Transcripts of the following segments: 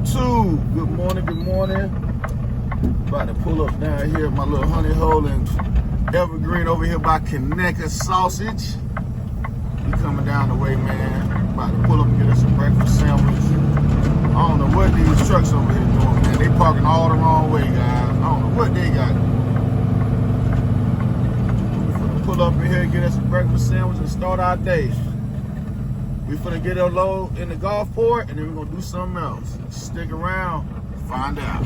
YouTube? Good morning, good morning. About to pull up down here at my little honey hole in Evergreen over here by Conecuh Sausage. We coming down the way, man. About to pull up and get us a breakfast sandwich. I don't know what these trucks over here doing, man. They parking all the wrong way, guys. I don't know what they got. We finna pull up in here and get us a breakfast sandwich and start our day. We finna get a load in the Gulfport and then we're gonna do something else. Stick around, find out.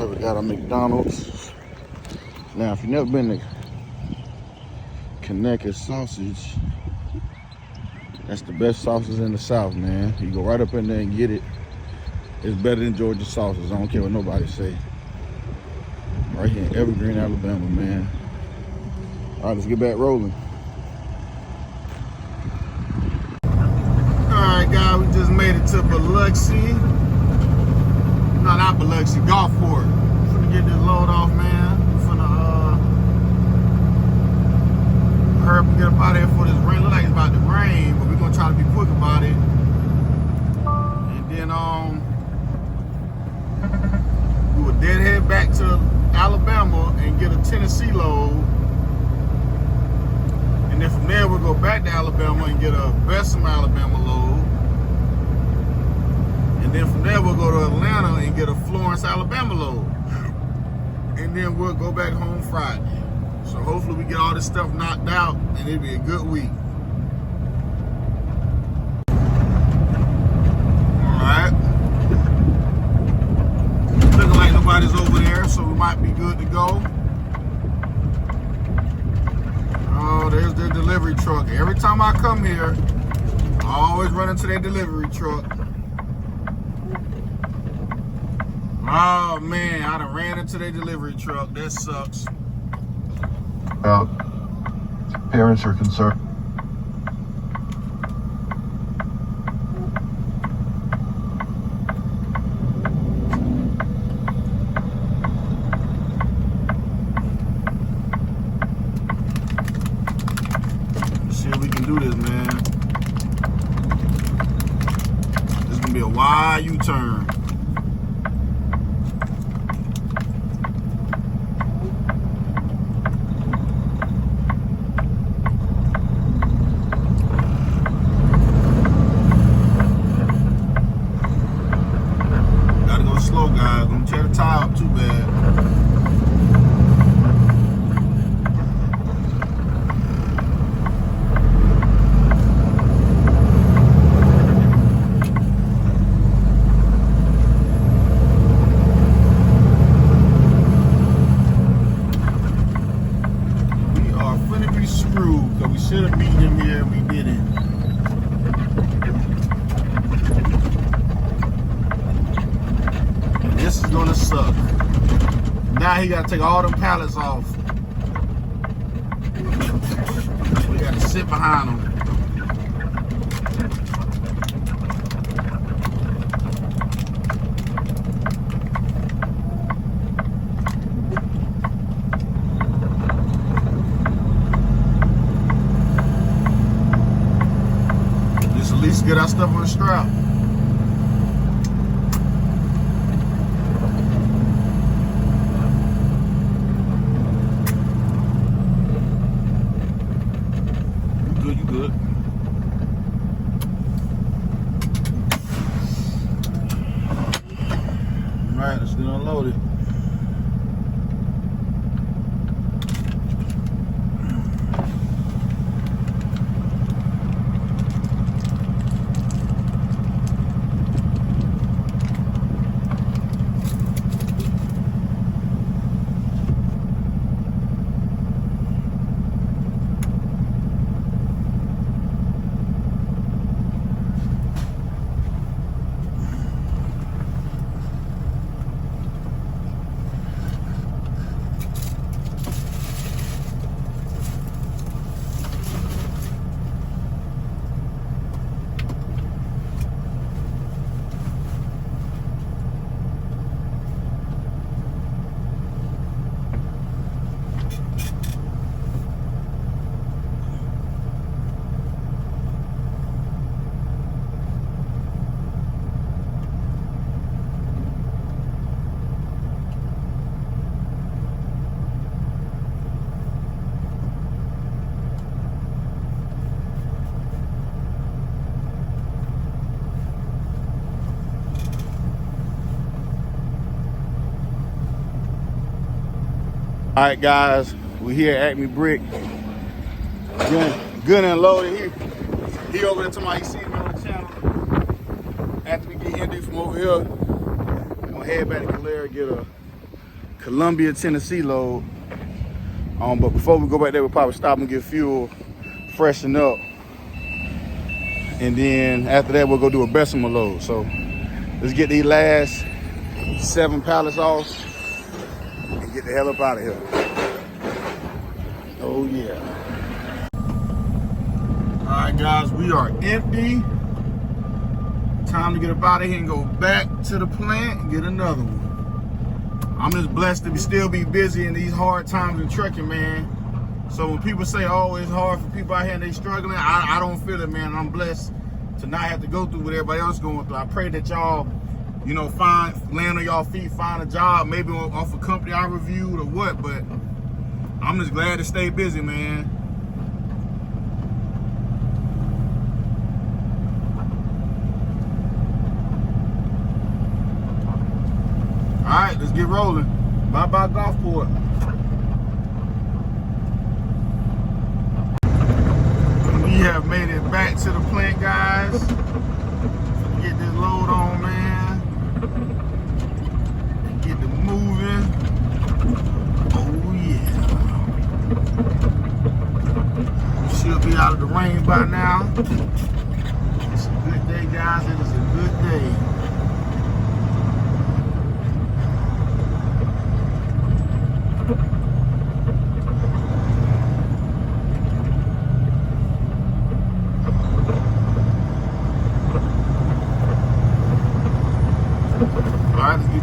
We got a McDonald's. Now, if you've never been to Conecuh Sausage, that's the best sauces in the South, man. You go right up in there and get it. It's better than Georgia sauces. I don't care what nobody say. Right here in Evergreen, Alabama, man. All right, let's get back rolling. All right, guys, we just made it to Biloxi. No, not Biloxi, Gulfport. We're finna get this load off, man. We're finna hurry up and get up out of here for this rain. Look like it's about to rain, but we're gonna try to be quick about it. And then we will dead head back to Alabama and get a Tennessee load. And then from there we'll go back to Alabama and get a Bessemer, Alabama load. And then from there, we'll go to Atlanta and get a Florence, Alabama load. And then we'll go back home Friday. So hopefully we get all this stuff knocked out and it'll be a good week. All right. Looking like nobody's over there, so we might be good to go. Oh, there's their delivery truck. Every time I come here, I always run into their delivery truck. Oh man, I done ran into their delivery truck. That sucks. Parents are concerned. Let's see if we can do this, man. This is gonna be a wide U-turn. Slow, guys. Don't tear the tire up too bad. We are finna be screwed because we should have beaten him here and we didn't. This is gonna suck. Now he gotta take all them pallets off. We gotta sit behind them. Just at least get our stuff on the strap. You good. All right, let's get unloaded. All right, guys, we here at Acme Brick. Good and loaded. He over there to my, you see me on the channel. After we get Indy from over here, we're gonna head back to Calera, get a Columbia, Tennessee load. But before we go back there, we'll probably stop and get fuel, freshen up. And then after that, we'll go do a Bessemer load. So let's get these last 7 pallets off and get the hell up out of here. Oh yeah. All right, guys, we are empty. Time to get up out of here and go back to the plant and get another one. I'm just blessed to still be busy in these hard times in trucking, man. So when people say, oh, it's hard for people out here and they struggling, I don't feel it, man. I'm blessed to not have to go through what everybody else is going through. I pray that y'all, you know, land on y'all feet, find a job, maybe off a company I reviewed or what, but I'm just glad to stay busy, man. All right, let's get rolling. Bye-bye Gulfport. We have made it back to the plant, guys. Get this load on, man. And get it moving. Oh, yeah. We should be out of the rain by now. It's a good day, guys. It is a good day.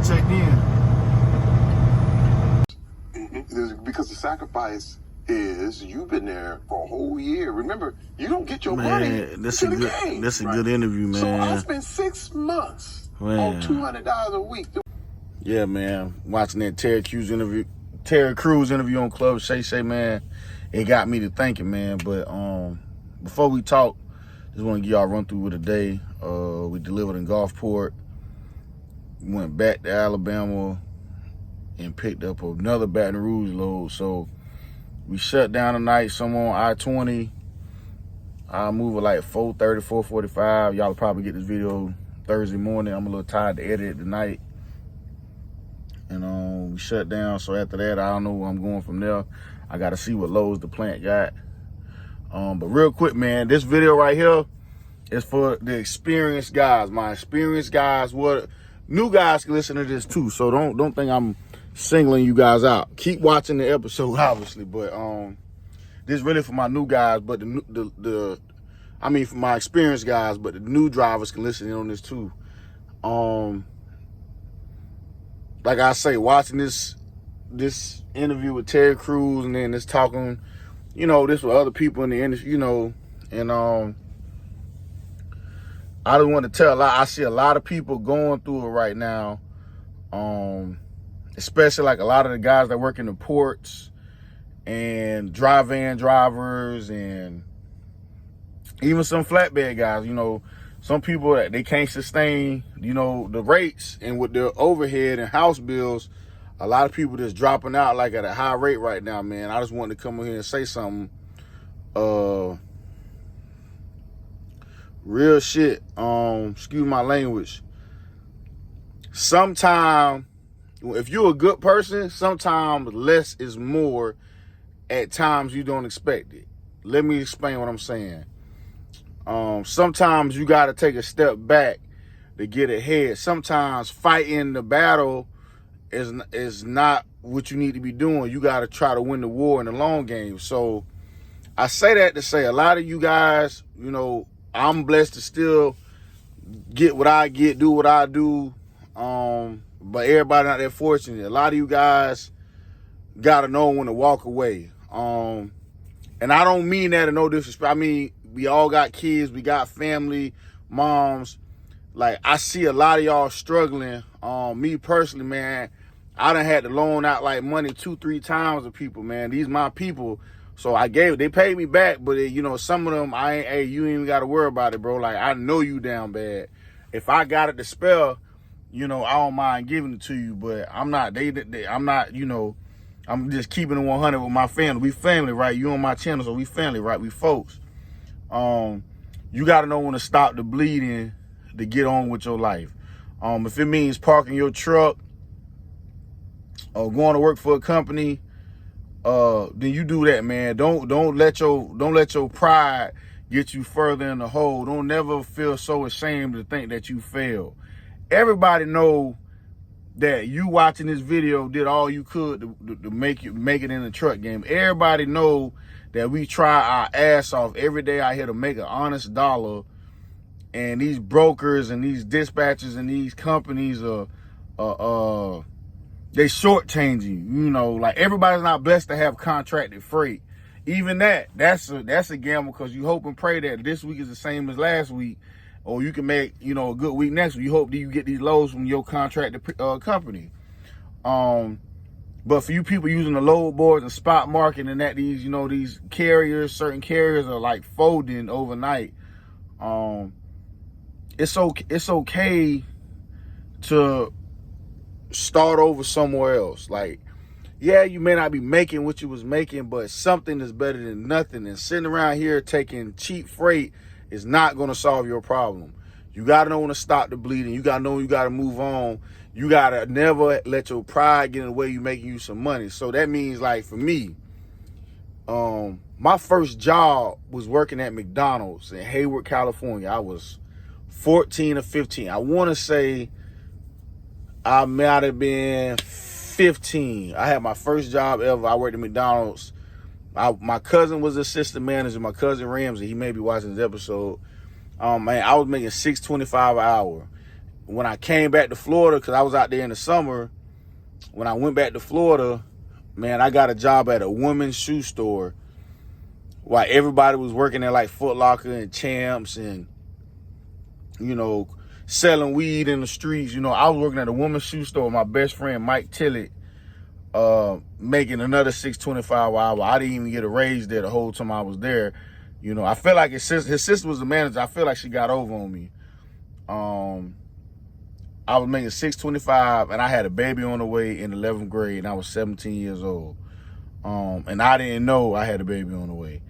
Checked in. Because the sacrifice is you've been there for a whole year. Remember, you don't get your money. This is a good interview, man. So I spent 6 months on $200 a week. Yeah, man. Watching that Terry Crews interview on Club Shay, man, it got me to thinking, man. But before we talk, just want to give y'all a run through with the day. We delivered in Gulfport. Went back to Alabama and picked up another Baton Rouge load. So we shut down tonight, somewhere on I-20. I'll move at like 4:30, 4:45. Y'all will probably get this video Thursday morning. I'm a little tired to edit it tonight. And we shut down. So after that, I don't know where I'm going from there. I got to see what loads the plant got. But real quick, man, this video right here is for the experienced guys. My experienced guys, new guys can listen to this too, so don't think I'm singling you guys out. Keep watching the episode, obviously, but this is really for my new guys, but I mean for my experienced guys, but the new drivers can listen in on this too. Like I say, watching this interview with Terry Crews and then this talking, you know, this with other people in the industry, you know, and I just want to tell, I see a lot of people going through it right now, especially like a lot of the guys that work in the ports and dry van drivers and even some flatbed guys. You know, some people that they can't sustain, you know, the rates, and with their overhead and house bills, a lot of people just dropping out like at a high rate right now, man. I just wanted to come in here and say something. Real shit. Excuse my language. Sometimes, if you're a good person, sometimes less is more at times you don't expect it. Let me explain what I'm saying. Sometimes you got to take a step back to get ahead. Sometimes fighting the battle is not what you need to be doing. You got to try to win the war in the long game. So I say that to say a lot of you guys, you know, I'm blessed to still get what I get, do what I do. But everybody not that fortunate. A lot of you guys got to know when to walk away. And I don't mean that in no disrespect. I mean, we all got kids, we got family, moms. Like, I see a lot of y'all struggling. Me personally, man, I done had to loan out like money 2-3 times to people, man. These my people. So they paid me back, but you know, some of them, hey, you ain't even got to worry about it, bro. Like, I know you down bad. If I got it to spell, you know, I don't mind giving it to you, but I'm not, I'm not, you know, I'm just keeping it 100 with my family. We family, right? You on my channel, so we family, right? We folks. You got to know when to stop the bleeding to get on with your life. If it means parking your truck or going to work for a company, then you do that, man. Don't let your pride get you further in the hole. Don't never feel so ashamed to think that you failed. Everybody know that you watching this video did all you could to make it in the truck game. Everybody know that we try our ass off every day out here to make an honest dollar. And these brokers and these dispatchers and these companies are they shortchanging you. You know, like everybody's not blessed to have contracted freight. Even that's a gamble, because you hope and pray that this week is the same as last week, or you can make, you know, a good week next week. You hope that you get these loads from your contracted company. But for you people using the load boards and spot market, and that these, you know, these carriers, certain carriers are like folding overnight. It's okay to start over somewhere else. Like, yeah, you may not be making what you was making, but something is better than nothing. And sitting around here taking cheap freight is not going to solve your problem. You got to know when to stop the bleeding. You got to know you got to move on. You got to never let your pride get in the way you making you some money. So that means, like, for me, my first job was working at McDonald's in Hayward, California. I was 14 or 15. I want to say I might have been 15. I had my first job ever. I worked at McDonald's. My cousin was assistant manager. My cousin Ramsey, he may be watching this episode. Man, I was making $6.25 an hour. When I came back to Florida, because I was out there in the summer, when I went back to Florida, man, I got a job at a women's shoe store while everybody was working at like Foot Locker and Champs and, you know, selling weed in the streets. You know, I was working at a women's shoe store with my best friend, Mike Tillett, making another $6.25 an hour. I didn't even get a raise there the whole time I was there. You know, I feel like his sister was the manager. I feel like she got over on me. I was making $6.25, and I had a baby on the way in 11th grade, and I was 17 years old. And I didn't know I had a baby on the way.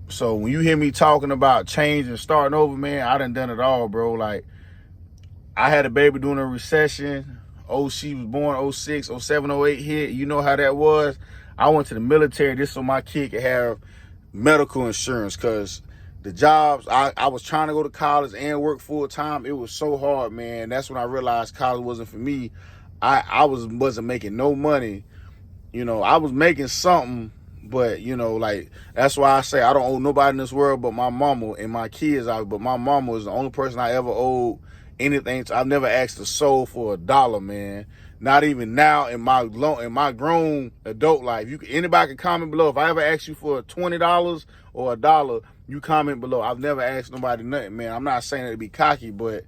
So when you hear me talking about change and starting over, man, I done it all, bro. Like, I had a baby during a recession. She was born 06, 07, 08 hit. You know how that was. I went to the military just so my kid could have medical insurance, because the jobs, I was trying to go to college and work full time. It was so hard, man. That's when I realized college wasn't for me. I wasn't making no money. You know, I was making something, but, you know, like, that's why I say I don't owe nobody in this world but my mama and my kids. But my mama was the only person I ever owed anything to. I've never asked a soul for $1, man. Not even now in my grown adult life. Anybody can comment below. If I ever ask you for $20 or $1, you comment below. I've never asked nobody nothing, man. I'm not saying it to be cocky, but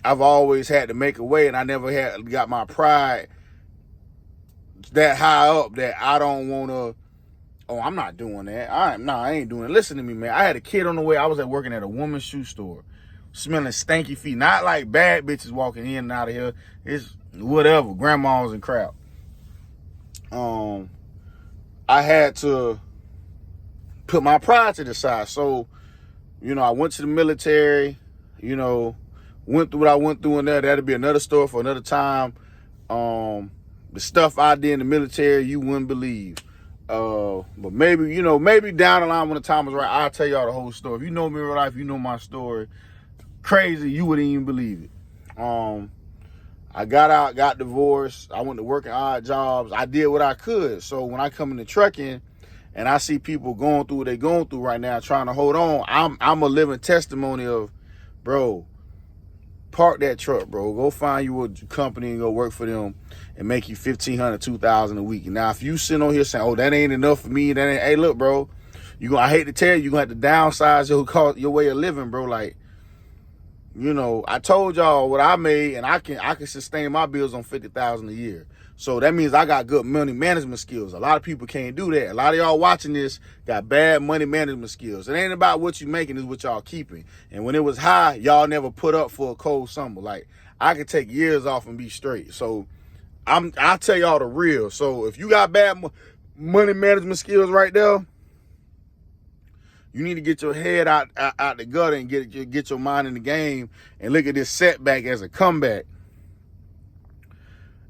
I've always had to make a way, and I never got my pride that high up that I don't want to, oh, I'm not doing that. I ain't doing it. Listen to me, man. I had a kid on the way. I was working at a woman's shoe store, smelling stanky feet. Not like bad bitches walking in and out of here. It's whatever, grandmas and crap. I had to put my pride to the side. So, you know, I went to the military, you know, went through what I went through in there. That'll be another story for another time. The stuff I did in the military, you wouldn't believe. But maybe, you know, maybe down the line when the time is right, I'll tell y'all the whole story. If you know me in real life, you know my story. Crazy, you wouldn't even believe it. I got out, got divorced. I went to working odd jobs. I did what I could. So when I come into trucking and I see people going through what they're going through right now, trying to hold on, I'm a living testimony of, bro, park that truck, bro. Go find you a company and go work for them and make you $1,500, $2,000 a week. Now, if you sitting on here saying, oh, that ain't enough for me, that ain't, hey, look, bro, I hate to tell you, you're going to have to downsize your way of living, bro. Like, you know, I told y'all what I made, and I can sustain my bills on $50,000 a year. So that means I got good money management skills. A lot of people can't do that. A lot of y'all watching this got bad money management skills. It ain't about what you making, it's what y'all keeping. And when it was high, y'all never put up for a cold summer. Like, I could take years off and be straight. So I'll tell y'all the real. So if you got bad money management skills right there, you need to get your head out the gutter and get your mind in the game and look at this setback as a comeback.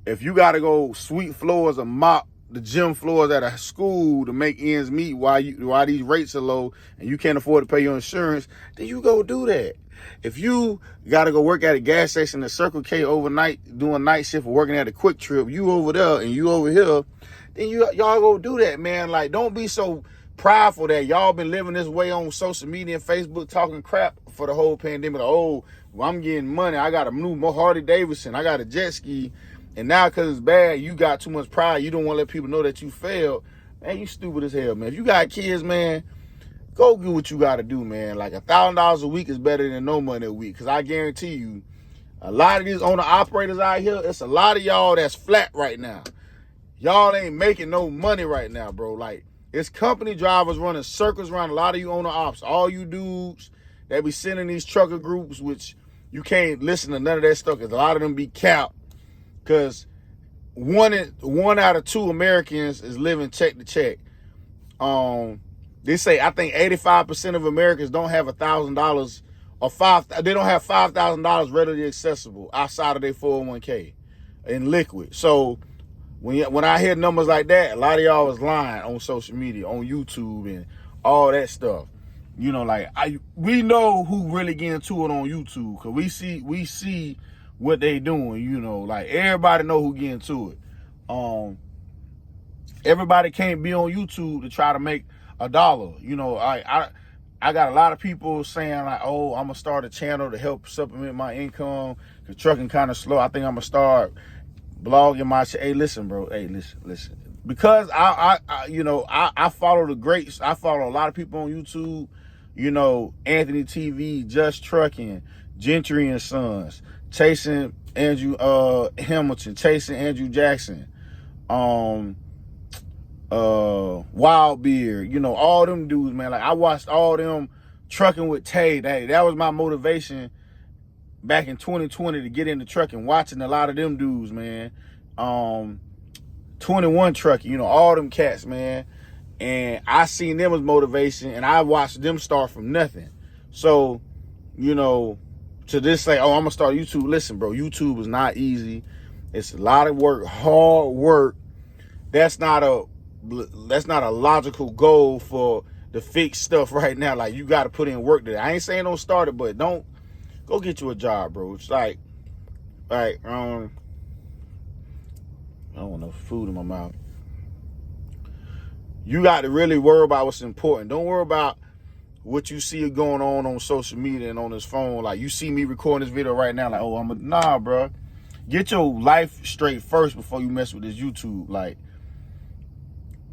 If you got to go sweep floors or mop the gym floors at a school to make ends meet while these rates are low and you can't afford to pay your insurance, then you go do that. If you got to go work at a gas station at Circle K overnight, doing night shift or working at a Quick Trip, you over there and you over here, then y'all go do that, man. Like, don't be so prideful that y'all been living this way on social media and Facebook talking crap for the whole pandemic. Like, oh, well, I'm getting money. I got a new Harley Davidson. I got a jet ski. And now because it's bad, you got too much pride. You don't want to let people know that you failed. Man, you stupid as hell, man. If you got kids, man, go do what you got to do, man. Like $1,000 a week is better than no money a week. Because I guarantee you, a lot of these owner-operators out here, it's a lot of y'all that's flat right now. Y'all ain't making no money right now, bro. Like, it's company drivers running circles around a lot of you owner-ops. All you dudes that be sending these trucker groups, which you can't listen to none of that stuff because a lot of them be capped. Because one out of 2 Americans is living check to check. They say I think 85% of Americans don't have $1,000 or they don't have $5,000 readily accessible outside of their 401k in liquid. So when I hear numbers like that, a lot of y'all is lying on social media, on YouTube and all that stuff. You know, like we know who really getting to it on YouTube because we see what they doing. You know, like everybody know who getting to it. Everybody can't be on YouTube to try to make $1. You know, I got a lot of people saying like, oh, I'm gonna start a channel to help supplement my income because trucking kind of slow. I think I'm gonna start blogging my shit. Hey, listen, bro. Hey, listen. Because I follow the greats. I follow a lot of people on YouTube. You know, Anthony TV, Just Trucking, Gentry and Sons, Chasing Andrew Hamilton, Chasing Andrew Jackson, Wild Beard, you know, all them dudes, man. Like I watched all them trucking with Tay. That was my motivation back in 2020 to get into trucking, watching a lot of them dudes, man. 21 Trucking, you know, all them cats, man. And I seen them as motivation and I watched them start from nothing. So, you know, to this say, oh, I'm gonna start YouTube. Listen, bro, YouTube is not easy. It's a lot of work, hard work. That's not a logical goal for the fix stuff right now. Like you got to put in work to that. I ain't saying don't start it, but don't go get you a job, bro. It's like I don't want no food in my mouth. You got to really worry about what's important. Don't worry about what you see going on social media and on this phone. Like you see me recording this video right now, like, oh, nah, bro. Get your life straight first before you mess with this YouTube. Like,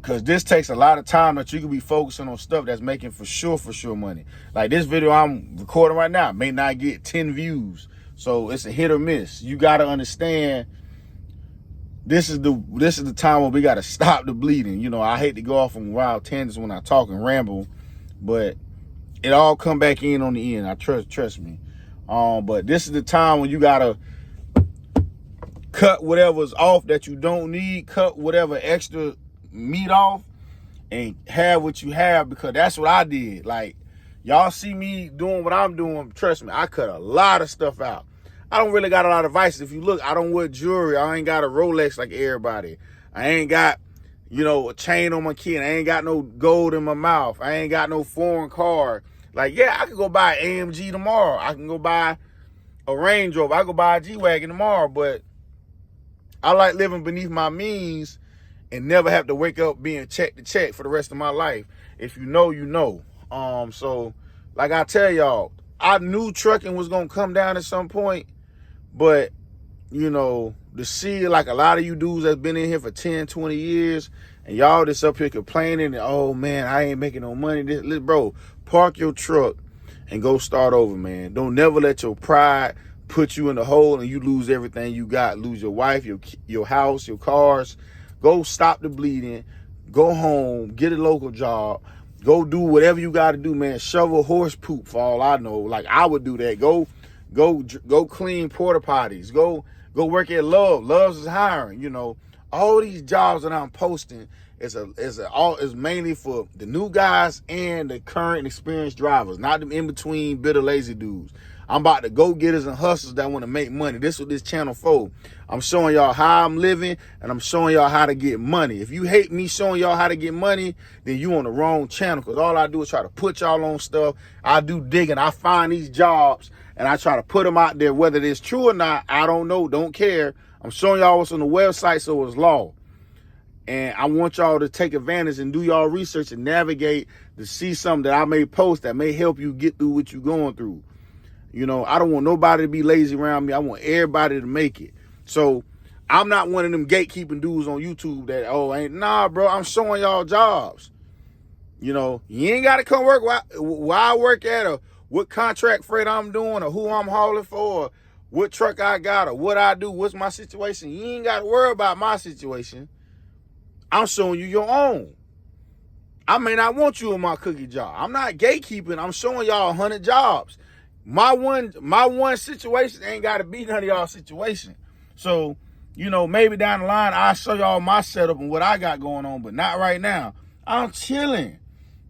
because this takes a lot of time that you can be focusing on stuff that's making for sure money. Like this video I'm recording right now may not get 10 views. So it's a hit or miss. You got to understand this is the time where we got to stop the bleeding. You know, I hate to go off on wild tangents when I talk and ramble, but it all come back in on the end. I trust me. But this is the time when you got to cut whatever's off that you don't need, cut whatever extra meat off and have what you have, because that's what I did. Like y'all see me doing what I'm doing, trust me, I cut a lot of stuff out. I don't really got a lot of vices. If you look, I don't wear jewelry. I ain't got a Rolex like everybody. I ain't got, you know, a chain on my kid. I ain't got no gold in my mouth. I ain't got no foreign car. Like, yeah, I could go buy an AMG tomorrow. I can go buy a Range Rover. I could buy a G-Wagon tomorrow, but I like living beneath my means and never have to wake up being check to check for the rest of my life. If you know, you know. So like I tell y'all, I knew trucking was gonna come down at some point, but you know, to see like a lot of you dudes that's been in here for 10, 20 years and y'all just up here complaining and, oh man, I ain't making no money. Bro, park your truck and go start over, man. Don't never let your pride put you in the hole and you lose everything you got. Lose your wife, your house, your cars. Go stop the bleeding. Go home. Get a local job. Go do whatever you got to do, man. Shovel horse poop for all I know. Like I would do that. Go clean porta potties. Go Go work at Love. Love's is hiring. You know, all these jobs that I'm posting is mainly for the new guys and the current and experienced drivers, not them in between bitter lazy dudes. I'm about to go getters and hustlers that want to make money. This is what this channel for. I'm showing y'all how I'm living, and I'm showing y'all how to get money. If you hate me showing y'all how to get money, then you on the wrong channel, because all I do is try to put y'all on stuff. I do digging. I find these jobs, and I try to put them out there. Whether it's true or not, I don't know. Don't care. I'm showing y'all what's on the website, so it's law. And I want y'all to take advantage and do y'all research and navigate to see something that I may post that may help you get through what you're going through. You know, I don't want nobody to be lazy around me. I want everybody to make it. So I'm not one of them gatekeeping dudes on YouTube that, nah, bro, I'm showing y'all jobs. You know, you ain't got to come work where I work at, or what contract freight I'm doing, or who I'm hauling for, or what truck I got, or what I do, what's my situation. You ain't got to worry about my situation. I'm showing you your own. I may not want you in my cookie jar. I'm not gatekeeping. I'm showing y'all 100 jobs. My one situation ain't got to be none of y'all situation. So, you know, maybe down the line, I'll show y'all my setup and what I got going on, but not right now. I'm chilling,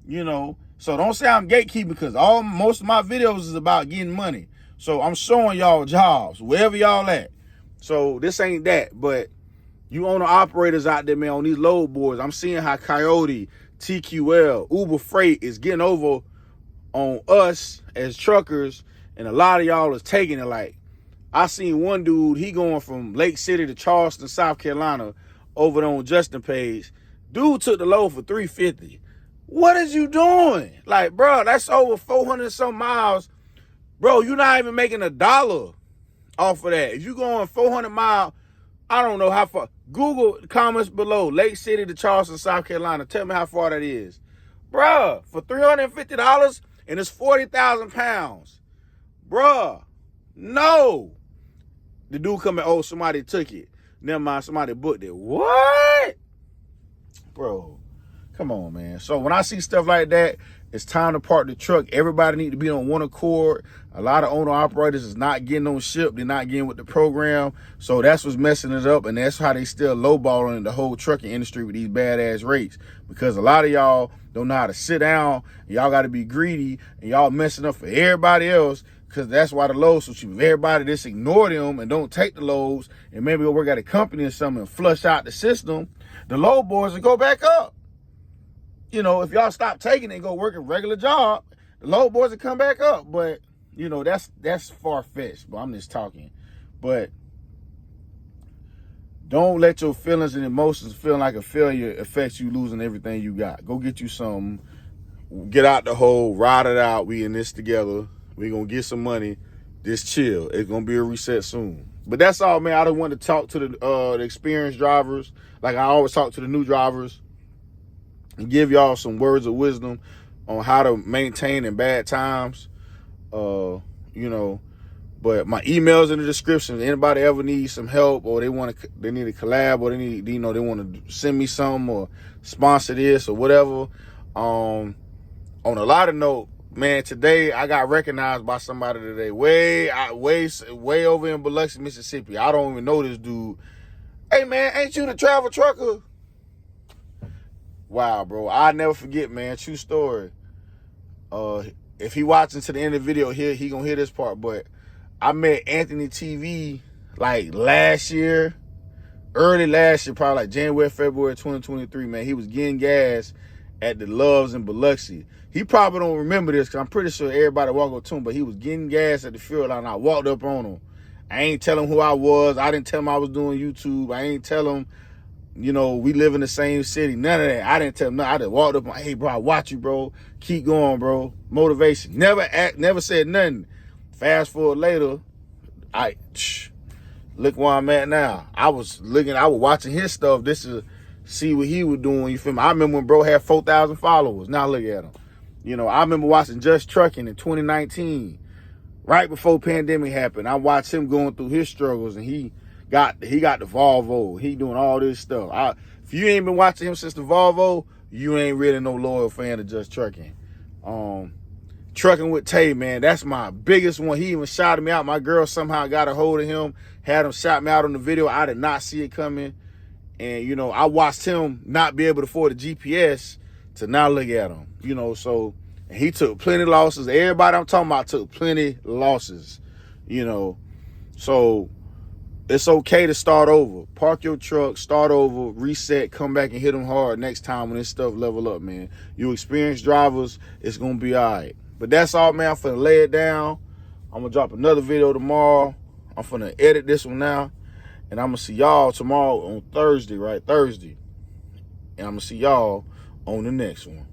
you know. So don't say I'm gatekeeping, because most of my videos is about getting money. So I'm showing y'all jobs, wherever y'all at. So this ain't that, but you owner operators out there, man, on these load boards, I'm seeing how Coyote, TQL, Uber Freight is getting over on us as truckers, and a lot of y'all is taking it. Like, I seen one dude, he going from Lake City to Charleston, South Carolina, over there on Justin Page. Dude took the load for $350. What is you doing? Like, bro, that's over 400 some miles. Bro, you're not even making $1 off of that. If you going 400 miles, I don't know how far. Google comments below, Lake City to Charleston, South Carolina. Tell me how far that is. Bruh, for $350, and it's 40,000 pounds. Bruh, no. The dude coming, somebody took it. Never mind, somebody booked it. What? Bro, come on, man. So when I see stuff like that, it's time to park the truck. Everybody need to be on one accord. A lot of owner-operators is not getting on ship. They're not getting with the program. So that's what's messing it up, and that's how they still lowballing the whole trucking industry with these badass rates. Because a lot of y'all don't know how to sit down, and y'all got to be greedy, and y'all messing up for everybody else, because that's why the loads so cheap. If everybody just ignore them and don't take the loads, and maybe go work at a company or something and flush out the system, the load boards will go back up. You know, if y'all stop taking it and go work a regular job, the load boards will come back up. But, you know, that's far-fetched, but I'm just talking. But don't let your feelings and emotions feeling like a failure affect you losing everything you got. Go get you something. Get out the hole. Ride it out. We in this together. We going to get some money. Just chill. It's going to be a reset soon. But that's all, man. I just want to talk to the experienced drivers, like I always talk to the new drivers, and give y'all some words of wisdom on how to maintain in bad times. You know, but my email's in the description. Anybody ever needs some help, or they need a collab, or they want to send me something or sponsor this or whatever. On a lighter note, man, today I got recognized by somebody today, way over in Biloxi, Mississippi. I don't even know this dude. Hey, man, ain't you the travel trucker? Wow, bro. I'll never forget, man. True story. If he watching to the end of the video here, he gonna hear this part. But I met Anthony TV like early last year, probably like January, February 2023, man. He was getting gas at the Loves in Biloxi. He probably don't remember this, because I'm pretty sure everybody walked up to him, but he was getting gas at the fuel line. I walked up on him. I ain't tell him who I was. I didn't tell him I was doing YouTube. I ain't tell him, you know, we live in the same city. None of that. I didn't tell him nothing. I just walked up and, hey, bro, I watch you, bro. Keep going, bro. Motivation. Never said nothing. Fast forward later, look where I'm at now. I was watching his stuff. This is see what he was doing. You feel me? I remember when bro had 4,000 followers. Now look at him. You know, I remember watching Just Trucking in 2019, right before pandemic happened. I watched him going through his struggles, and he got the Volvo. He doing all this stuff. If you ain't been watching him since the Volvo, you ain't really no loyal fan of Just Trucking. Trucking with Tay, man, that's my biggest one. He even shouted me out. My girl somehow got a hold of him, had him shout me out on the video. I did not see it coming. And, you know, I watched him not be able to afford a GPS to now look at him, you know. So he took plenty losses. Everybody I'm talking about took plenty losses, you know. So it's okay to start over. Park your truck, start over, reset, come back and hit them hard next time when this stuff level up, man. You experienced drivers, it's going to be all right. But that's all, man. I'm finna lay it down. I'm going to drop another video tomorrow. I'm finna edit this one now. And I'm going to see y'all tomorrow on Thursday, right? Thursday. And I'm going to see y'all on the next one.